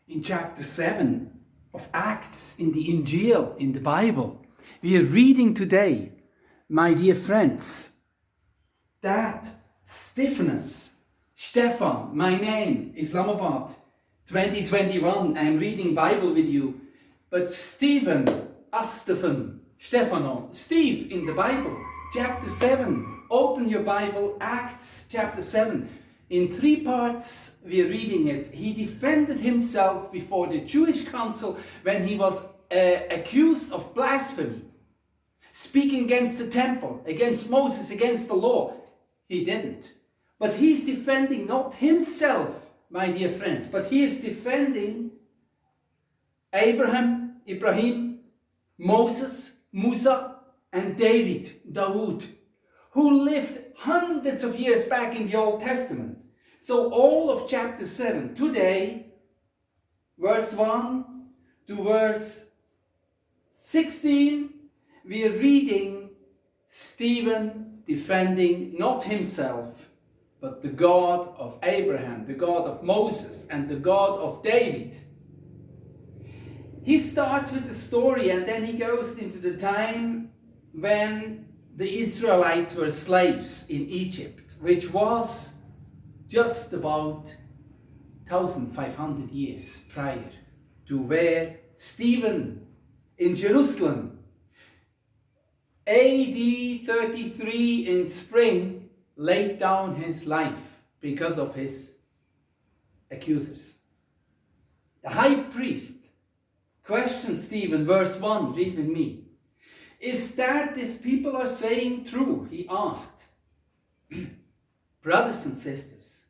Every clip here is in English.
in chapter 7 of Acts in the Injiil, in the Bible. We are reading today, my dear friends, that Stefan, my name, Islamabad, 2021, I'm reading Bible with you, but Stephen, Stefano, Steve in the Bible, chapter 7, open your Bible, Acts chapter 7. In 3 parts we are reading it. He defended himself before the Jewish council when he was accused of blasphemy, speaking against the temple, against Moses, against the law. He didn't. But he's defending not himself, my dear friends, but he is defending Ibrahim, Moses, Musa, and Dawood, who lived hundreds of years back in the Old Testament. So all of chapter 7, today, verse 1 to verse 16, we are reading Stephen defending not himself, but the God of Abraham, the God of Moses, and the God of David. He starts with the story and then he goes into the time when the Israelites were slaves in Egypt, which was just about 1,500 years prior to where Stephen in Jerusalem, AD 33 in spring, laid down his life because of his accusers. The high priest questioned Stephen, verse 1, read with me. Is that these people are saying true? He asked. Brothers and sisters,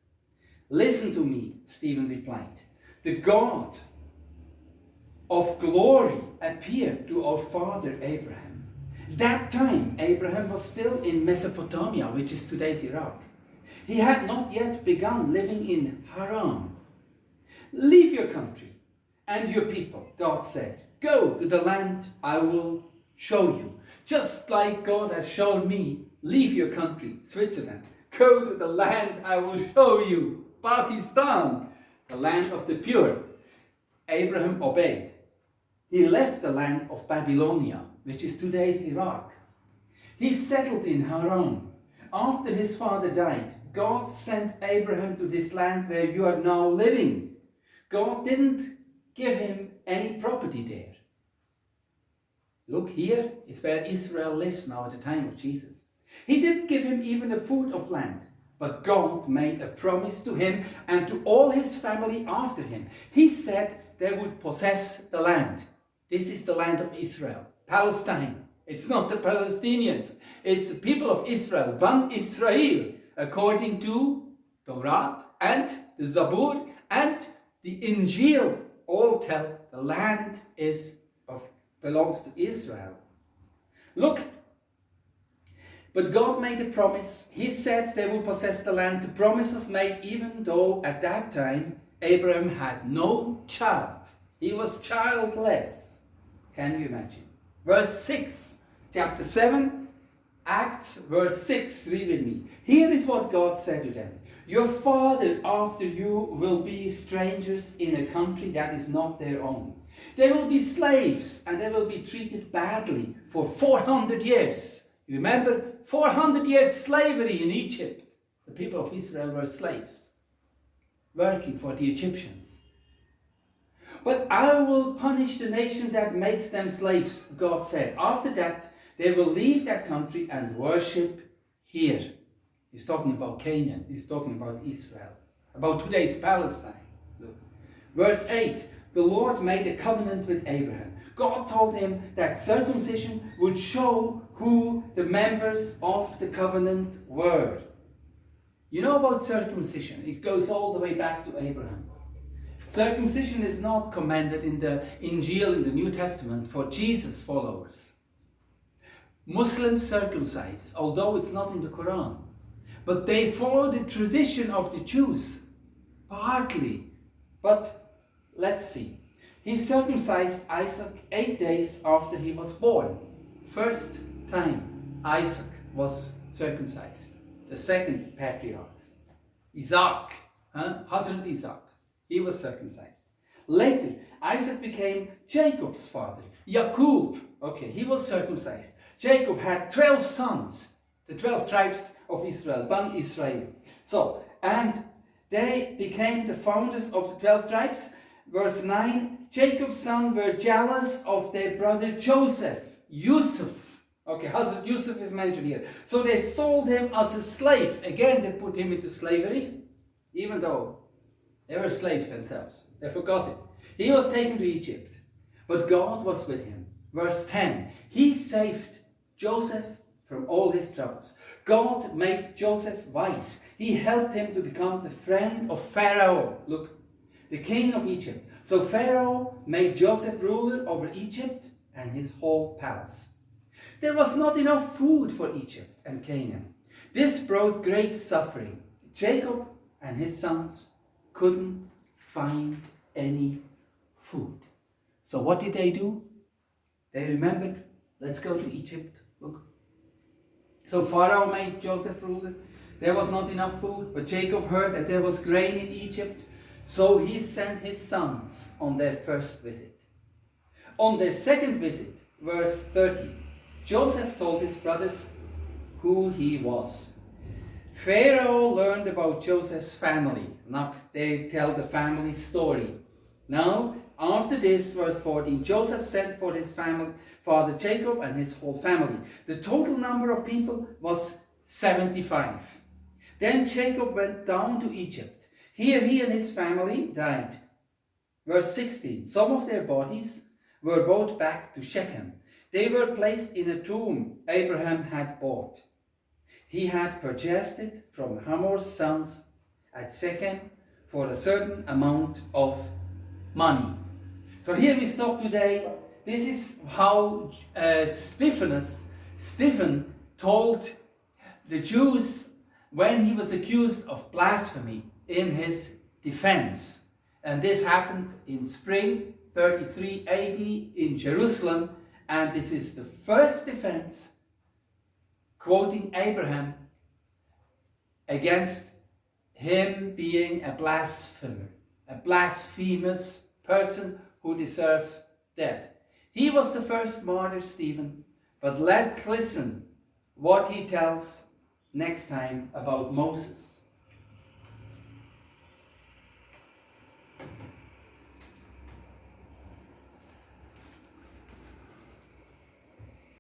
listen to me, Stephen replied. The God of glory appeared to our father Abraham. That time, Abraham was still in Mesopotamia, which is today's Iraq. He had not yet begun living in Haran. Leave your country and your people, God said. Go to the land I will show you. Just like God has shown me, leave your country, Switzerland. Go to the land I will show you, Pakistan, the land of the pure. Abraham obeyed. He left the land of Babylonia, which is today's Iraq. He settled in Haran. After his father died, God sent Abraham to this land where you are now living. God didn't give him any property there. Look, here is where Israel lives now at the time of Jesus. He didn't give him even a foot of land, but God made a promise to him and to all his family after him. He said they would possess the land. This is the land of Israel, Palestine. It's not the Palestinians. It's the people of Israel, Ban Israel, according to Torah and the Zabur and the Injiil. All tell the land belongs to Israel. Look, but God made a promise. He said they would possess the land. The promise was made even though at that time Abraham had no child. He was childless. Can you imagine? Verse 6, chapter 7, Acts, verse 6, read with me. Here is what God said to them. Your father after you will be strangers in a country that is not their own. They will be slaves and they will be treated badly for 400 years. You remember 400 years slavery in Egypt. The people of Israel were slaves, working for the Egyptians. But I will punish the nation that makes them slaves, God said. After that, they will leave that country and worship here. He's talking about Canaan. He's talking about Israel. About today's Palestine. Look. Verse 8. The Lord made a covenant with Abraham. God told him that circumcision would show who the members of the covenant were. You know about circumcision? It goes all the way back to Abraham. Circumcision is not commanded in the Injiil in the New Testament for Jesus followers. Muslims circumcise, although it's not in the Quran. But they follow the tradition of the Jews, partly. But let's see. He circumcised Isaac 8 days after he was born. First time Isaac was circumcised. The second patriarch, Isaac, Hazrat Isaac, he was circumcised. Later, Isaac became Jacob's father. Jacob, okay, he was circumcised. Jacob had 12 sons, the 12 tribes of Israel, Ban Israel. So, and they became the founders of the 12 tribes. Verse 9, Jacob's sons were jealous of their brother Joseph, Yusuf. Okay, Hazrat Yusuf is mentioned here. So they sold him as a slave. Again, they put him into slavery, even though they were slaves themselves. They forgot it. He was taken to Egypt, but God was with him. Verse 10, he saved Joseph from all his troubles. God made Joseph wise. He helped him to become the friend of Pharaoh. Look, the king of Egypt. So Pharaoh made Joseph ruler over Egypt and his whole palace. There was not enough food for Egypt and Canaan. This brought great suffering. Jacob and his sons couldn't find any food. So what did they do? They remembered, let's go to Egypt. Look. So Pharaoh made Joseph ruler. There was not enough food, but Jacob heard that there was grain in Egypt. So he sent his sons on their first visit. On their second visit, verse 30, Joseph told his brothers who he was. Pharaoh learned about Joseph's family. Now they tell the family story. Now, after this, verse 14, Joseph sent for his family, father Jacob and his whole family. The total number of people was 75. Then Jacob went down to Egypt. Here he and his family died. Verse 16, some of their bodies were brought back to Shechem. They were placed in a tomb Abraham had bought. He had purchased it from Hamor's sons at Shechem for a certain amount of money. So here we stop today. This is how Stephen told the Jews when he was accused of blasphemy in his defense. And this happened in spring 33 AD in Jerusalem. And this is the first defense quoting Abraham against him being a blasphemer, a blasphemous person who deserves death. He was the first martyr, Stephen, but let's listen what he tells next time about Moses.